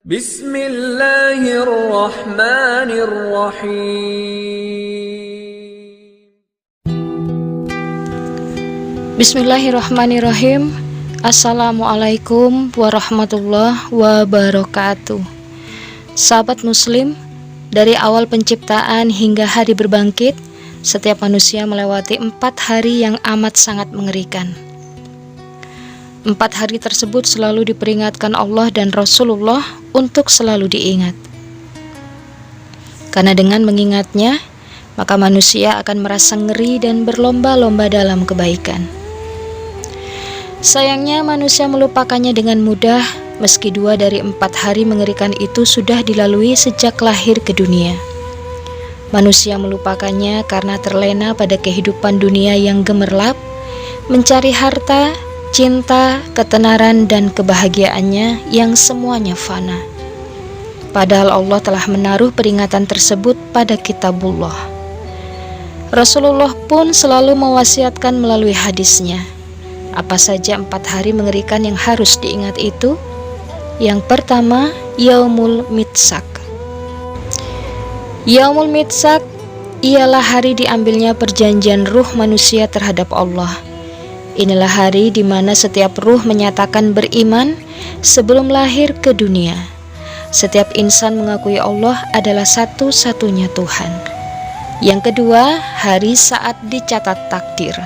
Bismillahirrahmanirrahim. Bismillahirrahmanirrahim. Assalamualaikum warahmatullahi wabarakatuh. Sahabat muslim, dari awal penciptaan hingga hari berbangkit, setiap manusia melewati 4 hari yang amat sangat mengerikan. 4 hari tersebut selalu diperingatkan Allah dan Rasulullah untuk selalu diingat. Karena dengan mengingatnya, maka manusia akan merasa ngeri dan berlomba-lomba dalam kebaikan. Sayangnya manusia melupakannya dengan mudah, meski 2 dari 4 hari mengerikan itu sudah dilalui sejak lahir ke dunia. Manusia melupakannya karena terlena pada kehidupan dunia yang gemerlap, mencari harta, cinta, ketenaran, dan kebahagiaannya yang semuanya fana. Padahal Allah telah menaruh peringatan tersebut pada kitabullah. Rasulullah pun selalu mewasiatkan melalui hadisnya. Apa saja 4 hari mengerikan yang harus diingat itu? Yang pertama, Yaumul Mitsak. Yaumul Mitsak ialah hari diambilnya perjanjian ruh manusia terhadap Allah. Inilah hari di mana setiap ruh menyatakan beriman sebelum lahir ke dunia. Setiap insan mengakui Allah adalah satu-satunya Tuhan. Yang kedua, hari saat dicatat takdir.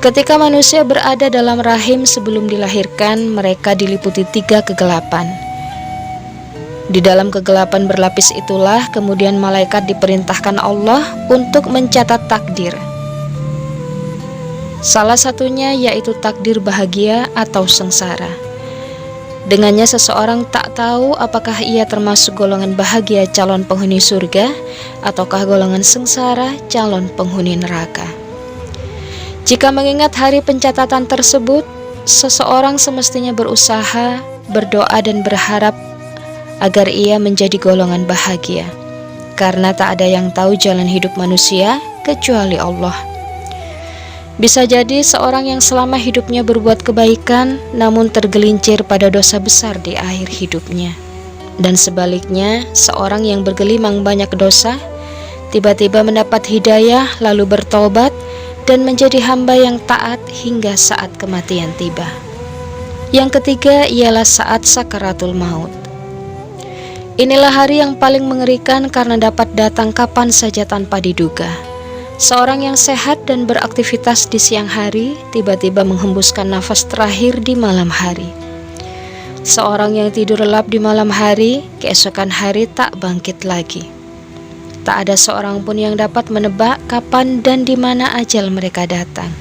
Ketika manusia berada dalam rahim sebelum dilahirkan, mereka diliputi 3 kegelapan. Di dalam kegelapan berlapis itulah kemudian malaikat diperintahkan Allah untuk mencatat takdir. Salah satunya yaitu takdir bahagia atau sengsara. Dengannya seseorang tak tahu apakah ia termasuk golongan bahagia calon penghuni surga ataukah golongan sengsara calon penghuni neraka. Jika mengingat hari pencatatan tersebut, seseorang semestinya berusaha, berdoa dan berharap agar ia menjadi golongan bahagia, karena tak ada yang tahu jalan hidup manusia kecuali Allah. Bisa jadi seorang yang selama hidupnya berbuat kebaikan namun tergelincir pada dosa besar di akhir hidupnya. Dan sebaliknya, seorang yang bergelimang banyak dosa tiba-tiba mendapat hidayah lalu bertobat dan menjadi hamba yang taat hingga saat kematian tiba. Yang ketiga ialah saat sakaratul maut. Inilah hari yang paling mengerikan karena dapat datang kapan saja tanpa diduga. Seorang yang sehat dan beraktivitas di siang hari tiba-tiba menghembuskan nafas terakhir di malam hari. Seorang yang tidur lelap di malam hari, keesokan hari tak bangkit lagi. Tak ada seorang pun yang dapat menebak kapan dan di mana ajal mereka datang.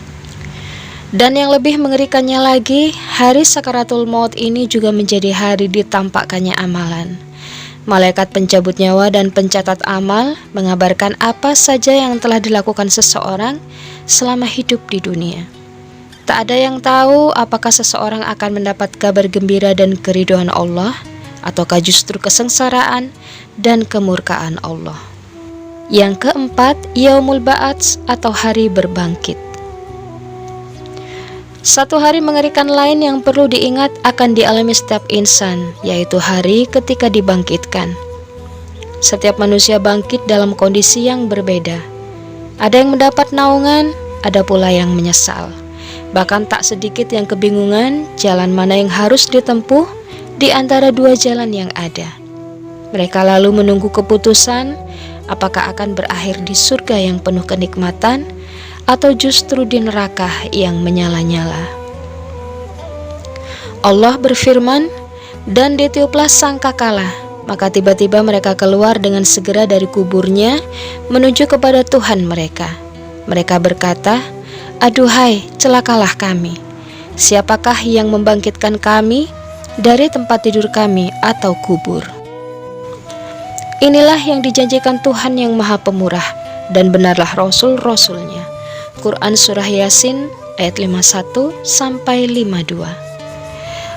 Dan yang lebih mengerikannya lagi, hari sakaratul maut ini juga menjadi hari ditampakkannya amalan. Malaikat pencabut nyawa dan pencatat amal mengabarkan apa saja yang telah dilakukan seseorang selama hidup di dunia. Tak ada yang tahu apakah seseorang akan mendapat kabar gembira dan keridhaan Allah, ataukah justru kesengsaraan dan kemurkaan Allah. Yang keempat, Yaumul Ba'ats atau hari berbangkit. Satu hari mengerikan lain yang perlu diingat akan dialami setiap insan, yaitu hari ketika dibangkitkan. Setiap manusia bangkit dalam kondisi yang berbeda. Ada yang mendapat naungan, ada pula yang menyesal. Bahkan tak sedikit yang kebingungan jalan mana yang harus ditempuh di antara 2 jalan yang ada. Mereka lalu menunggu keputusan apakah akan berakhir di surga yang penuh kenikmatan atau justru di neraka yang menyala-nyala. Allah berfirman, dan ditiuplah sangkakala, maka tiba-tiba mereka keluar dengan segera dari kuburnya menuju kepada Tuhan mereka. Mereka berkata, aduhai, celakalah kami. Siapakah yang membangkitkan kami dari tempat tidur kami atau kubur? Inilah yang dijanjikan Tuhan yang Maha Pemurah, dan benarlah Rasul-Rasulnya. Quran Surah Yasin ayat 51 sampai 52.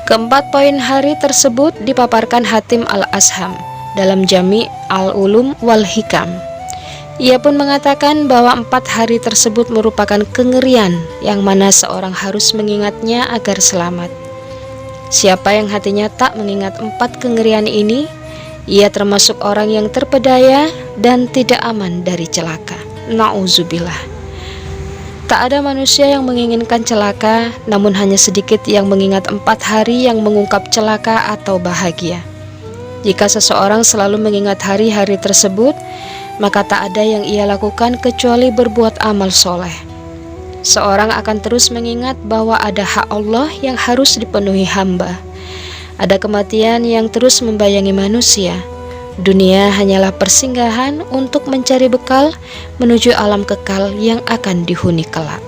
Keempat poin hari tersebut dipaparkan Hatim Al-Asham dalam Jami' Al-Ulum wal Hikam. Ia pun mengatakan bahwa 4 hari tersebut merupakan kengerian yang mana seorang harus mengingatnya agar selamat. Siapa yang hatinya tak mengingat 4 kengerian ini, ia termasuk orang yang terpedaya dan tidak aman dari celaka. Nauzubillah. Tak ada manusia yang menginginkan celaka, namun hanya sedikit yang mengingat 4 hari yang mengungkap celaka atau bahagia. Jika seseorang selalu mengingat hari-hari tersebut, maka tak ada yang ia lakukan kecuali berbuat amal soleh. Seorang akan terus mengingat bahwa ada hak Allah yang harus dipenuhi hamba. Ada kematian yang terus membayangi manusia. Dunia hanyalah persinggahan untuk mencari bekal menuju alam kekal yang akan dihuni kelak.